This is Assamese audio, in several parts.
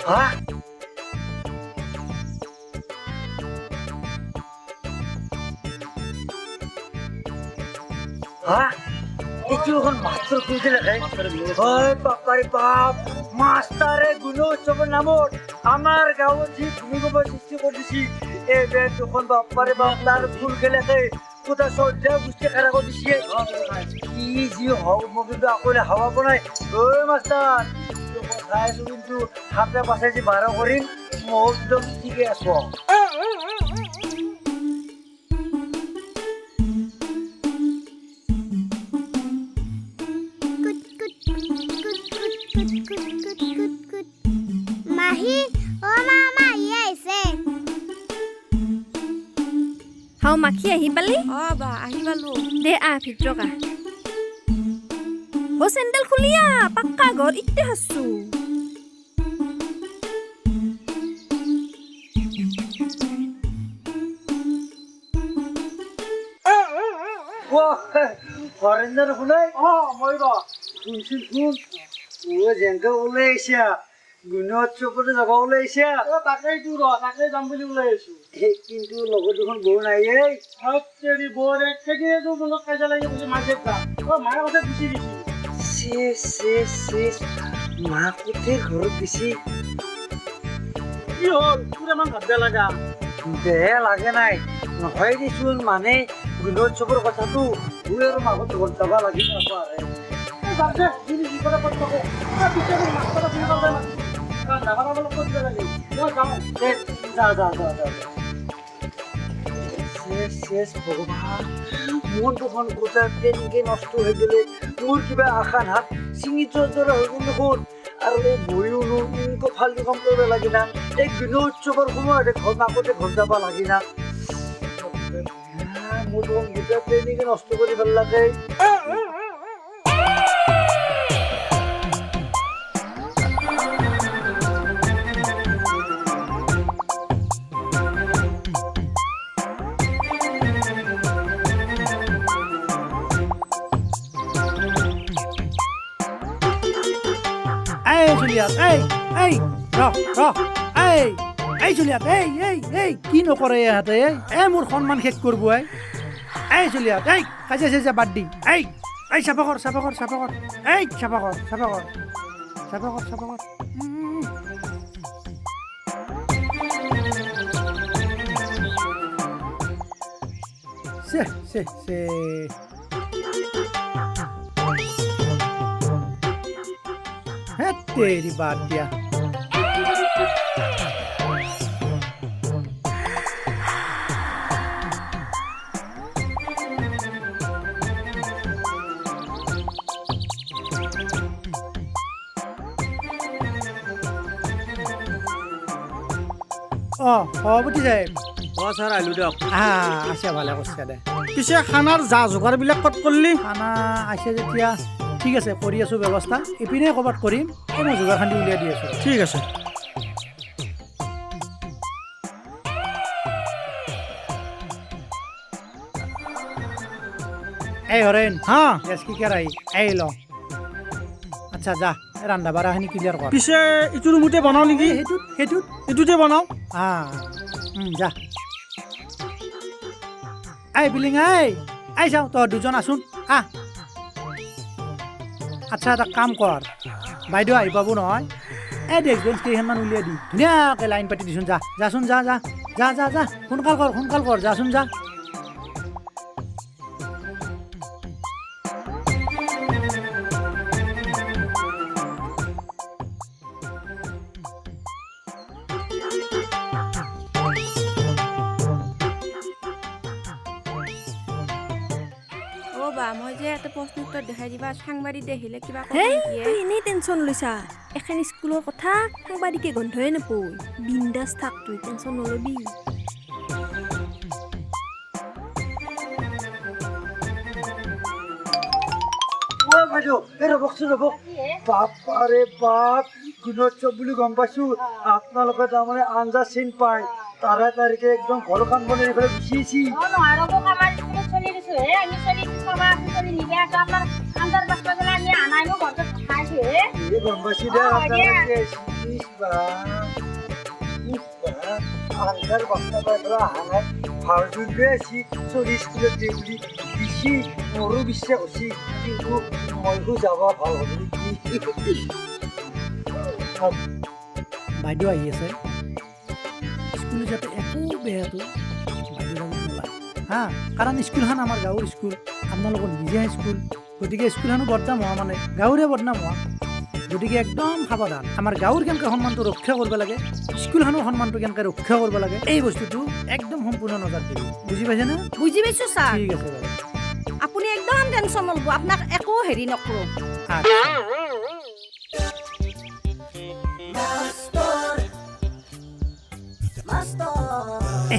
হা হা এইটো এখন মাষ্টৰ কৈছে লেখে হয় বাপাৰে বাপ মাষ্টাৰে গুণোৎসৱৰ নামত আমাৰ গাঁৱত যি ভূমিকম্প সৃষ্টি কৰিছে এইবাৰ দুখন বাপাৰে বাপ তাৰ ফুল খেলেকে কোটা শ্ৰদ্ধা গোষ্ঠী খাৰা কৰি দিছে কি যি হওক মই কিন্তু আকৌ হাৱা বনাই ঐ মাষ্টাৰ চাই আছো কিন্তু হাতে পাছে যি বাৰ কৰিম মই একদম ঠিকে আছো মাহি ও মামা আইছে হাও মাখি আহি পালি বা আহি পালো দে ভিতৰক চেণ্ডেল খুলিয়া পাক্কা ঘৰ ইতে হাসু হৰেন্দ্ৰ শুনাই মই শুনছিল শুন যেনেকে ওলাইছা গুণোৎসৱতে যাব ওলাইছা তাকেইতো তাকে যাম বুলি ওলাই আছো কিন্তু লগত দুখন বৌ নাই বৌ সেইদিনাটো মনত কাজিয়া লাগি গৈছে মাকে মায়ে কথা গুচি দিছে মাকতে ঘৰত দিছি কি হ'ল তোৰ ইমান ভাত বেয়া লগা বেয়া লাগে নাই নহয় দেচোন মানে গুণোৎসৱৰ কথাটো তোৰ আৰু মাকত ঘৰত যাব লাগি নাপাৰে মোৰ দুখন গোটা তেনেকে নষ্ট হৈ গেলে মোৰ কিবা আশা হাত চিঙি যোৱাৰ দৰে হৈ গ'ল দেখোন আৰু এই বহিও এনেকৈ ফাল্টু কাম কৰিব লাগে না এই গুণোৎসৱৰ সময়তে ঘৰ মাকতে ঘৰ যাব লাগে না মোৰ দুখন গোটা তেনেকে নষ্ট কৰি ভাল লাগে কি নকৰে ইহঁতে মোৰ সন্মান শেষ কৰিব চলিয়াত কাজিয়া চাজিয়া বাদ দি চাফা কৰ চাফা কৰ চাফা কৰ চাফা কৰ চাফা কৰ চাফা কৰ চাফা কৰ तेरी बात दिया সভাপতি সাহেব ছাৰ আহিলো দিয়ক আছে ভালে কৰিছে দে পিছে খানাৰ যা যোগাৰবিলাক ক'ত কৰিলি খানা আছে যেতিয়া ঠিক আছে কৰি আছো ব্যৱস্থা ইপিনে ক'ৰবাত কৰিম মই যোগাৰ খান্দি উলিয়াই দি আছো ঠিক আছে হৰেণ হা গেছ কি কেৰাহী ল আচ্ছা যা ৰান্ধা বাঢ়াখিনি ক্লিয়াৰ কৰ পিছে ইটো ৰুমতে বনাও নেকি সেইটোত এইটোতে বনাও যা বিলিং চাওঁ তই দুজন আছোন আচ্ছা এটা কাম কৰ বাইদেউ আহি পাব নহয় ডেস্ক বেঞ্চ কেইখনমান উলিয়াই দি ধুনীয়াকৈ লাইন পাতি দিছোন যাচোন যা যা যা যা যা সোনকাল কৰ যাচোন যা মই যে এটা প্ৰশ্ন উত্তৰ দেখাই দিবা সাংবাদিক দেখিলে কিবা এনেই টেনশ্যন লৈছা এখন স্কুলৰ কথা সাংবাদিকে গন্ধই নাপয় বিন্দাছ থাক তুই টেনশ্যন নলবি বাইদেউ ৰ'বকচোন ৰ'বক বাপাৰে বাপ গুণোৎসৱ বুলি গম পাইছো আপোনালোকে তাৰমানে আঞ্জা চিন পায় তাৰে তাৰিখে একদম ঘৰ কাম বনাই পেলাই গুচিয়েছি gom basi dah antara isba angkar basta pada hangat harus besi sorry sekolah deuli isi moru bisa usi itu mau jawab hal বাইদেউ আহি আছে স্কুল যাতে একো বেয়াটো বাইদেউ নোলায় হা কাৰণ স্কুলখন আমাৰ গাঁৱৰ স্কুল আপোনালোকৰ নিজে স্কুল গতিকে স্কুলখনো বদনাম হোৱা মানে গাঁৱৰে বদনাম হোৱা গতিকে একদম সাৱধান আমাৰ গাঁৱৰ কেনেকৈ সন্মানটো ৰক্ষা কৰিব লাগে স্কুলখনৰ সন্মানটো কেনেকৈ ৰক্ষা কৰিব লাগে এই বস্তুটো একদম সম্পূৰ্ণ নজৰ দিব বুজি পাইছেনে বুজি পাইছো ছাৰ ঠিক আছে বাৰু আপুনি একদম টেনশ্যন নল'ব আপোনাক একো হেৰি নকৰোঁ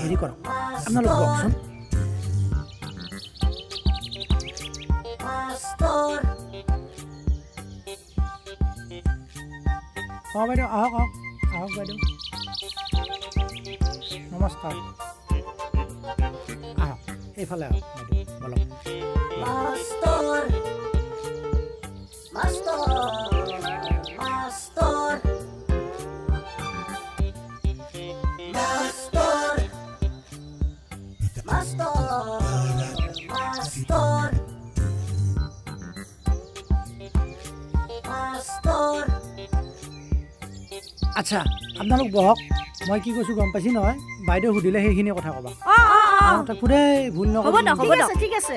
হেৰি কৰক আপোনালোক কওকচোন অঁ বাইদেউ আহক আহক আহক বাইদেউ নমস্কাৰ আহক এইফালে আহক বাইদেউ বলক আচ্ছা আপোনালোক বহক মই কি কৈছোঁ গম পাইছি নহয় বাইদেউ সুধিলে সেইখিনি কথা ক'বা পুৰাই ভুল নক'ব ঠিক আছে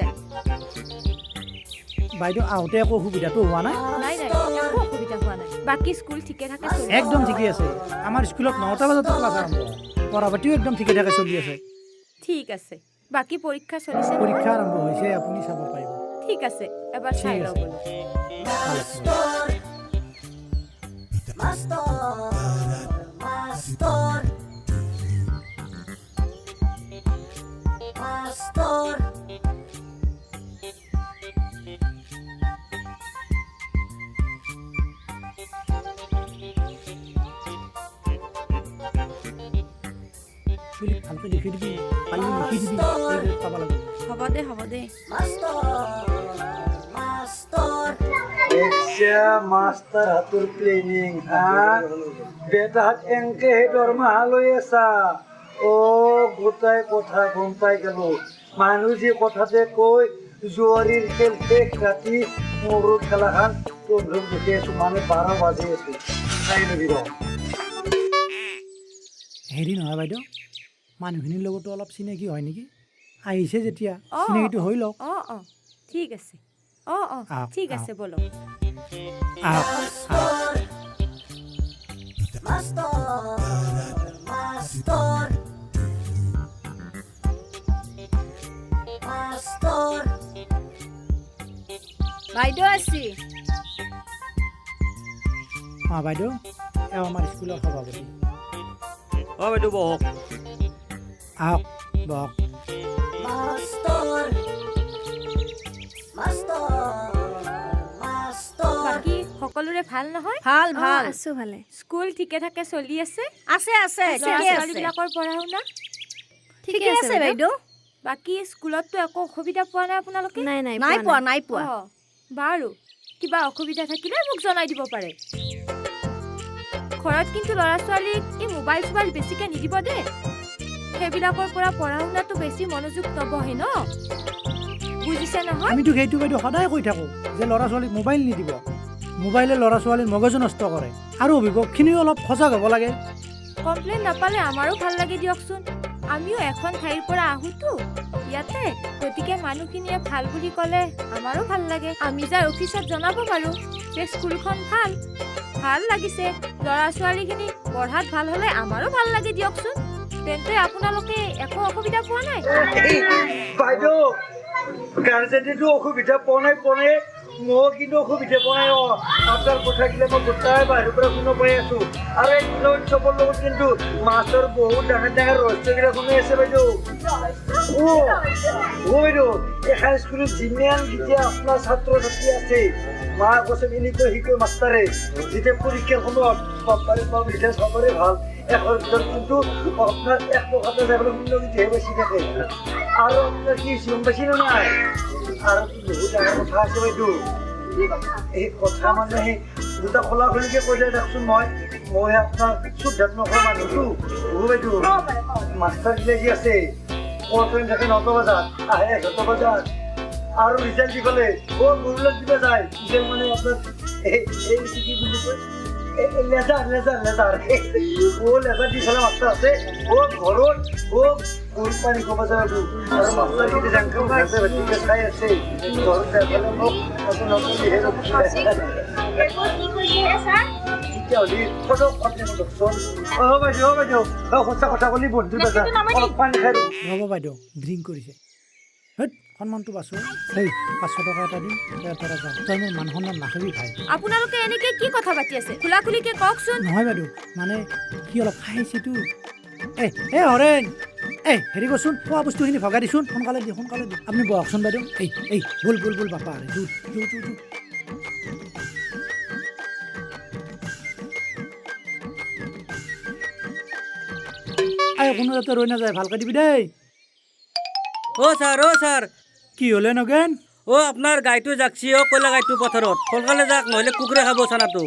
বাইদেউ আহোঁতে একো অসুবিধাটো হোৱা নাই একো অসুবিধা হোৱা নাই বাকী স্কুল ঠিকে থাকে একদম ঠিকে আছে আমাৰ স্কুলত 9টা বজাত ক্লাছ আৰম্ভ হয় পঢ়া পাতিও একদম ঠিকে থাকে চলি আছে ঠিক আছে বাকী পৰীক্ষা চলিছে পৰীক্ষা আৰম্ভ হৈছে আপুনি চাব পাৰিব ঠিক আছে এবাৰ চাই লওঁ বোলো ভালকৈ লিখি দিবি পালি লিখি দিবি পাব লাগিব হ'ব দে মাস্টাৰ হাতৰ প্লেনিং বেটাত এংকে সেই দৰমহা লৈ আছা গোটাই কথা গম পাই গেল মানুহ যি কথাতে কৈ জুৱাৰীৰ খেল শেষ ৰাতি মোৰো খেলাখন তন্ধুক দেখি আছো মানে 12 বাজি আছো চাই লবি হেৰি নহয় বাইদেউ মানুহখিনিৰ লগতো অলপ চিনাকি হয় নেকি আহিছে যেতিয়া চিনাকিটো হৈ লওক ঠিক আছে ঠিক আছে বলো বাইদেউ আছি বাইদেউ এওঁ আমাৰ স্কুলৰ সভাপতি বাইদেউ বহক আহক বহক বাকী সকলোৰে ভাল নহয় ভাল ভাল আছো ভালে স্কুল ঠিকে থাকে চলি আছে ছোৱালীবিলাকৰ পঢ়া শুনা ঠিকে আছে বাইদেউ বাকী স্কুলততো একো অসুবিধা পোৱা নাই আপোনালোকে নাই পোৱা বাৰু কিবা অসুবিধা থাকিলে মোক জনাই দিব পাৰে ঘৰত কিন্তু ল'ৰা ছোৱালীক এই মোবাইল চোবাইল বেছিকৈ নিদিব দেই সেইবিলাকৰ পৰা পঢ়া শুনাটো বেছি মনোযোগ নবহে ন বুজিছে নহয় আমিতো সেইটো বাইদেউ সদায় কৈ থাকোঁ যে ল'ৰা ছোৱালীক মোবাইল নিদিব মোবাইলে ল'ৰা ছোৱালীৰ মগজু নষ্ট কৰে আৰু অভিভাৱকখিনিও অলপ সজাগ হ'ব লাগে কমপ্লেইন নাপালে আমাৰো ভাল লাগে দিয়কচোন আমিও এখন ঠাইৰ পৰা আহোঁতো ইয়াতে গতিকে মানুহখিনিয়ে ভাল বুলি ক'লে আমাৰো ভাল লাগে আমি যাই অফিচত জনাব পাৰোঁ যে স্কুলখন ভাল লাগিছে ল'ৰা ছোৱালীখিনি পঢ়াত ভাল হ'লে আমাৰো ভাল লাগে দিয়কচোন তেন্তে আপোনালোকে একো অসুবিধা পোৱা নাই বাইদেউ গাৰ্জেনেতো অসুবিধা পোৱা নাই মই কিন্তু অসুবিধা পোৱা নাই আপোনাৰ কথাগিলা মই গোটাই বাহিৰৰ পৰা শুনো পাই আছো আৰু এই গুণোৎসৱৰ লগত কিন্তু মাছৰ বহুত ডাঙৰ ডাঙৰ ৰহস্যবিলাক শুনি আছে বাইদেউ বাইদেউ এখন স্কুলত যিমান যেতিয়া আপোনাৰ ছাত্ৰ ছাত্ৰী আছে মা কৈছে এনেকৈ শিকোঁ মাষ্টাৰে যেতিয়া পৰীক্ষাৰ সময়ত চবৰে ভাল এখন ভিতৰত কিন্তু আপোনাৰ 1 যাবলৈ কিন্তু বেছি থাকে আৰু আপোনাৰ কি গম পাইছে নে নাই আৰু বহুত ডাঙৰ কথা আছে বাইদেউ এই কথা মানে সেই দুটা খোলা খুলিকে কৈলে দেখোন মই আপোনাৰ শুদ্ধাত্মকৰ মানুহটো বাইদেউ মাষ্টাৰ গিলাজি আছে ট্ৰেইন থাকে 9টা বজাত আহে 11টা বজাত আৰু ৰিজাল্ট দি ক'লে গৰুলাত দিব যায় ৰিজাল্ট মানে আপোনাৰ এই কি বুলি কয় লেজাৰ লেজাৰ দি ফেলে মাষ্টাৰ আছে ঘৰত গৰু পানী ক'ব যায় আৰু মাষ্টাৰ গিলা জাংকে ভালছে ভাতিকে চাই আছে ঘৰত যাই পেলাই মোক নতুন তেতিয়াহ'লে ফটক আপুনি দেখোন বাইদেউ সঁচা কথা ক'লি বন্ধু দাদা অলপ পানী খাই ৰ'ব বাইদেউ ড্ৰিংক কৰিছে হেত সন্মানটো পাছোঁ সেই 500 টকা এটা দিম তই যা তই মোৰ মান সন্মান নাখাবি ভাই আপোনালোকে এনেকে কি কথা পাতি আছে খোলা খুলিকে কওকচোন নহয় বাইদেউ মানে সি অলপ খাই আহিছেতো হৰেণ হেৰি কৰচোন খোৱা বস্তুখিনি ভগাই দিচোন সোনকালে দি আপুনি বহকচোন বাইদেউ বল বাপা জোৰ কোনো যাতে ৰৈ নাযায় ভালকৈ দিবি দেই অ' ছাৰ কি হ'লে নগেন আপোনাৰ গাইটো জাকছি কয়লা গাইটো পথাৰত সোনকালে যাক নহ'লে কুকুৰে খাব চানাটো